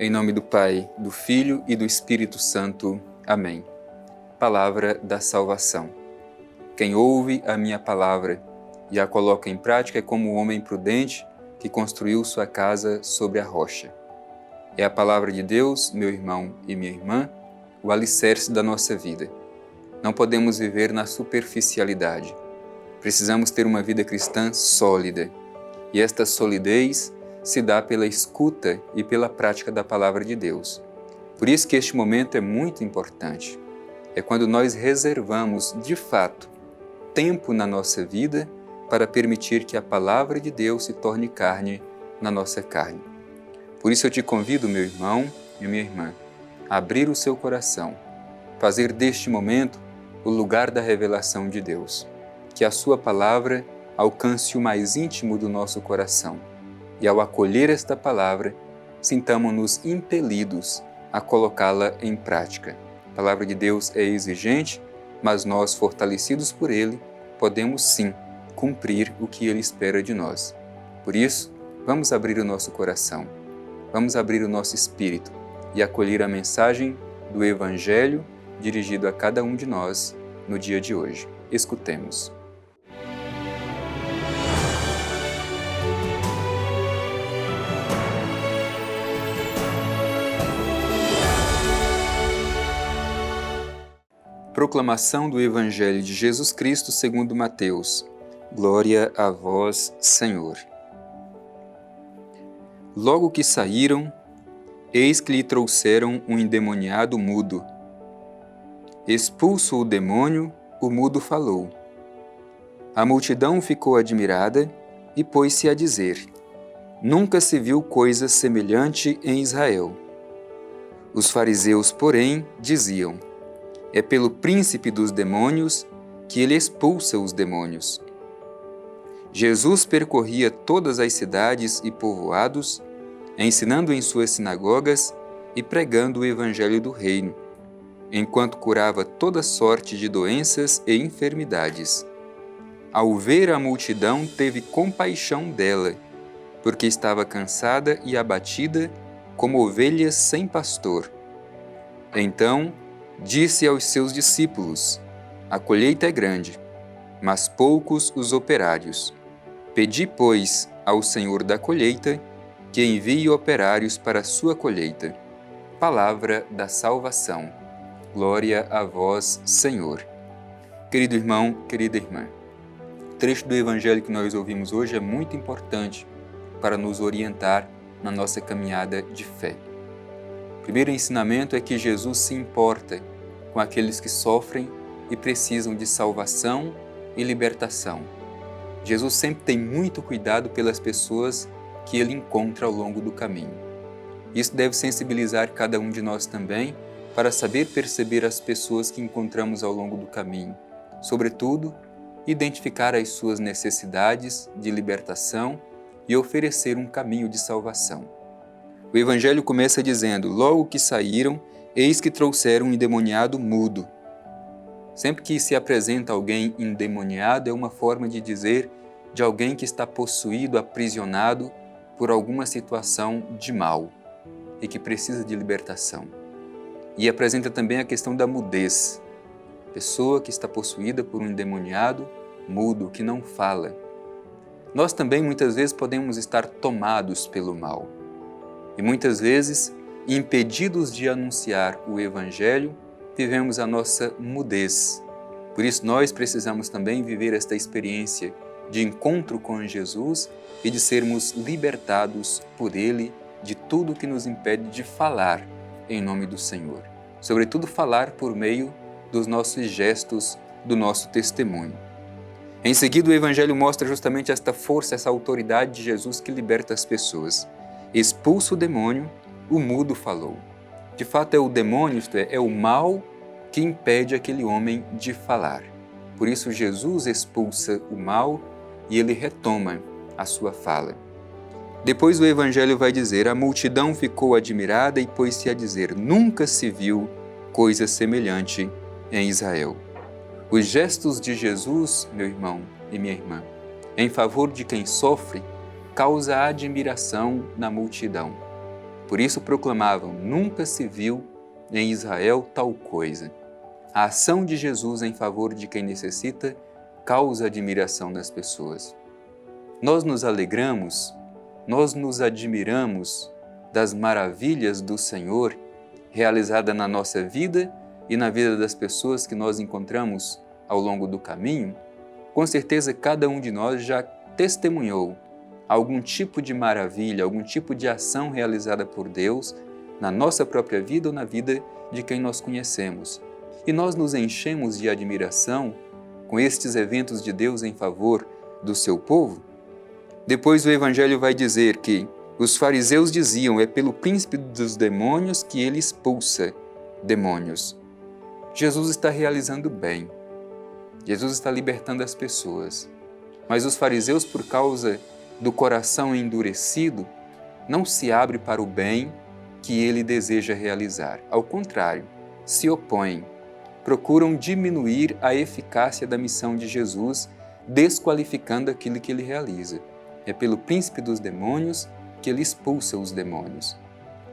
Em nome do Pai, do Filho e do Espírito Santo. Amém. Palavra da salvação. Quem ouve a minha palavra e a coloca em prática é como o homem prudente que construiu sua casa sobre a rocha. É a palavra de Deus, meu irmão e minha irmã, o alicerce da nossa vida. Não podemos viver na superficialidade. Precisamos ter uma vida cristã sólida. E esta solidez se dá pela escuta e pela prática da palavra de Deus. Por isso que este momento é muito importante. É quando nós reservamos, de fato, tempo na nossa vida para permitir que a palavra de Deus se torne carne na nossa carne. Por isso eu te convido, meu irmão e minha irmã, a abrir o seu coração, fazer deste momento o lugar da revelação de Deus, que a sua palavra alcance o mais íntimo do nosso coração. E ao acolher esta palavra, sintamo-nos impelidos a colocá-la em prática. A palavra de Deus é exigente, mas nós, fortalecidos por Ele, podemos sim cumprir o que Ele espera de nós. Por isso, vamos abrir o nosso coração, vamos abrir o nosso espírito e acolher a mensagem do Evangelho dirigido a cada um de nós no dia de hoje. Escutemos. Proclamação do Evangelho de Jesus Cristo segundo Mateus. Glória a vós, Senhor. Logo que saíram, eis que lhe trouxeram um endemoniado mudo. Expulso o demônio, o mudo falou. A multidão ficou admirada e pôs-se a dizer: Nunca se viu coisa semelhante em Israel. Os fariseus, porém, diziam: É pelo príncipe dos demônios que ele expulsa os demônios. Jesus percorria todas as cidades e povoados, ensinando em suas sinagogas e pregando o evangelho do reino, enquanto curava toda sorte de doenças e enfermidades. Ao ver a multidão, teve compaixão dela, porque estava cansada e abatida, como ovelhas sem pastor. Então, disse aos seus discípulos: A colheita é grande, mas poucos os operários. Pedi, pois, ao Senhor da colheita que envie operários para a sua colheita. Palavra da salvação. Glória a vós, Senhor. Querido irmão, querida irmã, o trecho do Evangelho que nós ouvimos hoje é muito importante para nos orientar na nossa caminhada de fé. O primeiro ensinamento é que Jesus se importa com aqueles que sofrem e precisam de salvação e libertação. Jesus sempre tem muito cuidado pelas pessoas que ele encontra ao longo do caminho. Isso deve sensibilizar cada um de nós também para saber perceber as pessoas que encontramos ao longo do caminho. Sobretudo, identificar as suas necessidades de libertação e oferecer um caminho de salvação. O Evangelho começa dizendo: Logo que saíram, eis que trouxeram um endemoniado mudo. Sempre que se apresenta alguém endemoniado, é uma forma de dizer de alguém que está possuído, aprisionado por alguma situação de mal e que precisa de libertação. E apresenta também a questão da mudez. Pessoa que está possuída por um endemoniado mudo, que não fala. Nós também muitas vezes podemos estar tomados pelo mal. E muitas vezes, impedidos de anunciar o Evangelho, vivemos a nossa mudez. Por isso nós precisamos também viver esta experiência de encontro com Jesus e de sermos libertados por Ele de tudo que nos impede de falar em nome do Senhor. Sobretudo falar por meio dos nossos gestos, do nosso testemunho. Em seguida, o Evangelho mostra justamente esta força, essa autoridade de Jesus que liberta as pessoas. Expulsa o demônio, o mudo falou. De fato, é o demônio, isto é o mal que impede aquele homem de falar. Por isso, Jesus expulsa o mal e ele retoma a sua fala. Depois o Evangelho vai dizer: a multidão ficou admirada e pôs-se a dizer: Nunca se viu coisa semelhante em Israel. Os gestos de Jesus, meu irmão e minha irmã, em favor de quem sofre, causa admiração na multidão. Por isso proclamavam: nunca se viu em Israel tal coisa. A ação de Jesus em favor de quem necessita causa admiração nas pessoas. Nós nos alegramos, nós nos admiramos das maravilhas do Senhor realizada na nossa vida e na vida das pessoas que nós encontramos ao longo do caminho. Com certeza cada um de nós já testemunhou algum tipo de maravilha, algum tipo de ação realizada por Deus na nossa própria vida ou na vida de quem nós conhecemos. E nós nos enchemos de admiração com estes eventos de Deus em favor do seu povo. Depois o Evangelho vai dizer que os fariseus diziam: é pelo príncipe dos demônios que ele expulsa demônios. Jesus está realizando bem. Jesus está libertando as pessoas. Mas os fariseus, por causa do coração endurecido, não se abrem para o bem que ele deseja realizar. Ao contrário, se opõem, procuram diminuir a eficácia da missão de Jesus, desqualificando aquilo que ele realiza. É pelo príncipe dos demônios que ele expulsa os demônios.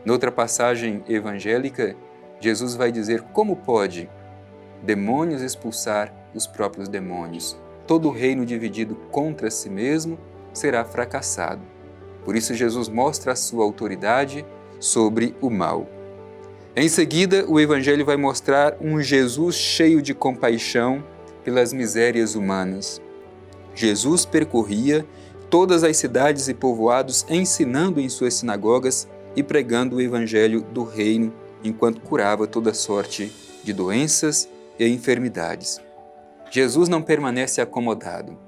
Noutra passagem evangélica, Jesus vai dizer: como pode demônios expulsar os próprios demônios? Todo reino dividido contra si mesmo será fracassado. Por isso Jesus mostra a sua autoridade sobre o mal. Em seguida, o Evangelho vai mostrar um Jesus cheio de compaixão pelas misérias humanas. Jesus percorria todas as cidades e povoados, ensinando em suas sinagogas e pregando o Evangelho do Reino, enquanto curava toda sorte de doenças e enfermidades. Jesus não permanece acomodado.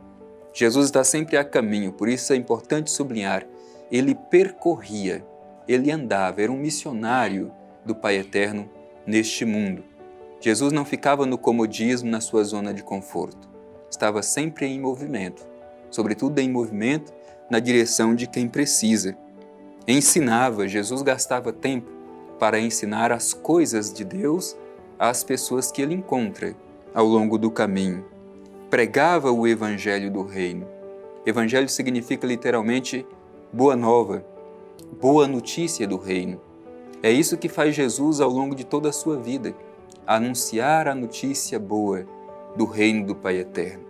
Jesus está sempre a caminho, por isso é importante sublinhar: ele percorria, ele andava, era um missionário do Pai Eterno neste mundo. Jesus não ficava no comodismo, na sua zona de conforto. Estava sempre em movimento, sobretudo em movimento na direção de quem precisa. Ensinava, Jesus gastava tempo para ensinar as coisas de Deus às pessoas que ele encontra ao longo do caminho. Pregava o Evangelho do Reino. Evangelho significa literalmente boa nova, boa notícia do Reino. É isso que faz Jesus ao longo de toda a sua vida, anunciar a notícia boa do Reino do Pai Eterno.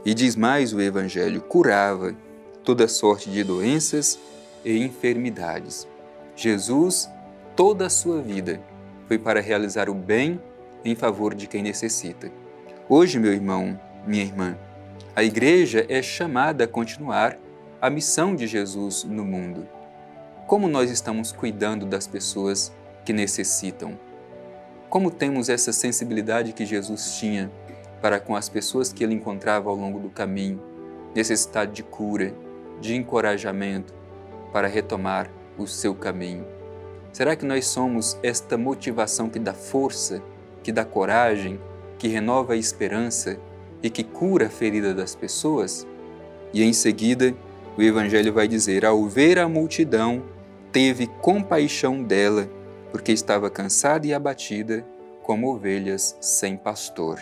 E diz mais o Evangelho: curava toda sorte de doenças e enfermidades. Jesus, toda a sua vida, foi para realizar o bem em favor de quem necessita. Hoje, meu irmão, minha irmã, a Igreja é chamada a continuar a missão de Jesus no mundo. Como nós estamos cuidando das pessoas que necessitam? Como temos essa sensibilidade que Jesus tinha para com as pessoas que ele encontrava ao longo do caminho, necessidade de cura, de encorajamento para retomar o seu caminho? Será que nós somos esta motivação que dá força, que dá coragem, que renova a esperança e que cura a ferida das pessoas? E em seguida, o Evangelho vai dizer: ao ver a multidão, teve compaixão dela, porque estava cansada e abatida, como ovelhas sem pastor.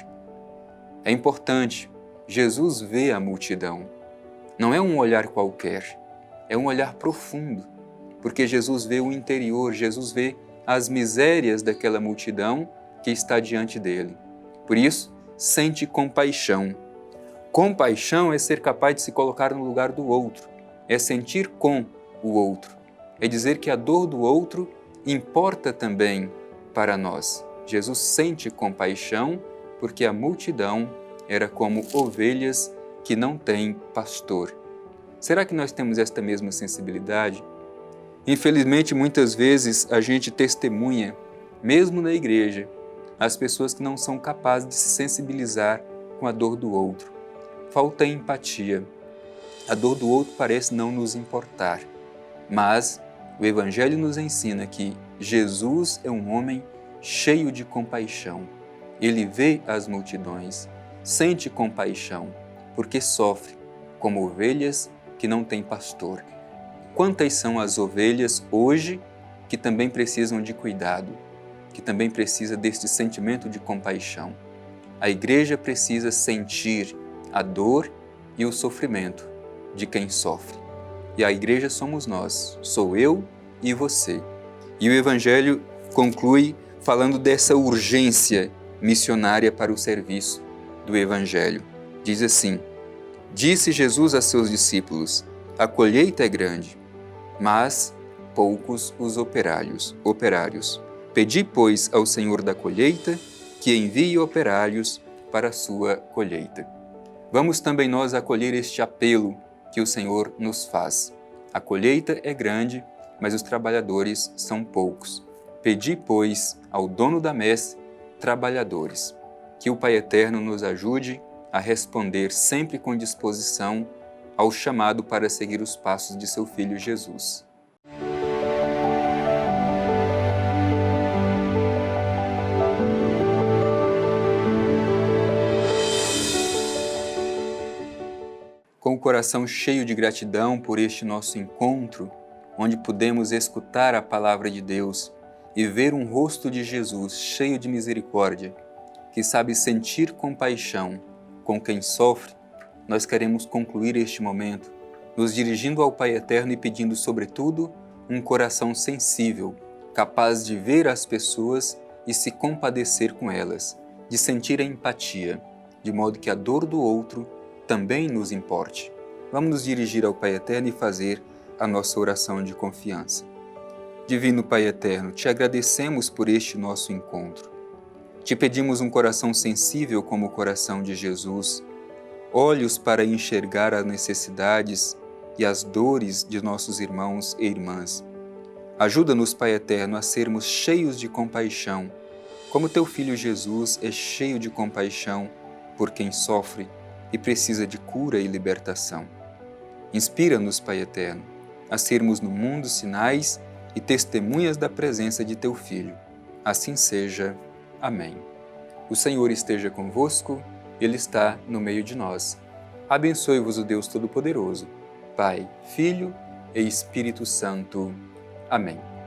É importante, Jesus vê a multidão. Não é um olhar qualquer, é um olhar profundo, porque Jesus vê o interior, Jesus vê as misérias daquela multidão que está diante dele. Por isso, sente compaixão. Compaixão é ser capaz de se colocar no lugar do outro, é sentir com o outro, é dizer que a dor do outro importa também para nós. Jesus sente compaixão porque a multidão era como ovelhas que não têm pastor. Será que nós temos esta mesma sensibilidade? Infelizmente, muitas vezes a gente testemunha, mesmo na igreja, as pessoas que não são capazes de se sensibilizar com a dor do outro. Falta empatia. A dor do outro parece não nos importar. Mas o Evangelho nos ensina que Jesus é um homem cheio de compaixão. Ele vê as multidões, sente compaixão, porque sofre como ovelhas que não têm pastor. Quantas são as ovelhas hoje que também precisam de cuidado, que também precisa deste sentimento de compaixão? A Igreja precisa sentir a dor e o sofrimento de quem sofre. E a Igreja somos nós, sou eu e você. E o Evangelho conclui falando dessa urgência missionária para o serviço do Evangelho. Diz assim: disse Jesus a seus discípulos: a colheita é grande, mas poucos os operários. Pedi, pois, ao Senhor da colheita que envie operários para a sua colheita. Vamos também nós acolher este apelo que o Senhor nos faz. A colheita é grande, mas os trabalhadores são poucos. Pedi, pois, ao dono da messe trabalhadores. Que o Pai Eterno nos ajude a responder sempre com disposição ao chamado para seguir os passos de seu Filho Jesus. Com o coração cheio de gratidão por este nosso encontro, onde pudemos escutar a palavra de Deus e ver um rosto de Jesus cheio de misericórdia, que sabe sentir compaixão com quem sofre, nós queremos concluir este momento nos dirigindo ao Pai Eterno e pedindo, sobretudo, um coração sensível, capaz de ver as pessoas e se compadecer com elas, de sentir a empatia, de modo que a dor do outro também nos importe. Vamos nos dirigir ao Pai Eterno e fazer a nossa oração de confiança. Divino Pai Eterno, te agradecemos por este nosso encontro. Te pedimos um coração sensível como o coração de Jesus, olhos para enxergar as necessidades e as dores de nossos irmãos e irmãs. Ajuda-nos, Pai Eterno, a sermos cheios de compaixão, como teu Filho Jesus é cheio de compaixão por quem sofre e precisa de cura e libertação. Inspira-nos, Pai Eterno, a sermos no mundo sinais e testemunhas da presença de teu Filho. Assim seja. Amém. O Senhor esteja convosco, Ele está no meio de nós. Abençoe-vos o Deus Todo-Poderoso, Pai, Filho e Espírito Santo. Amém.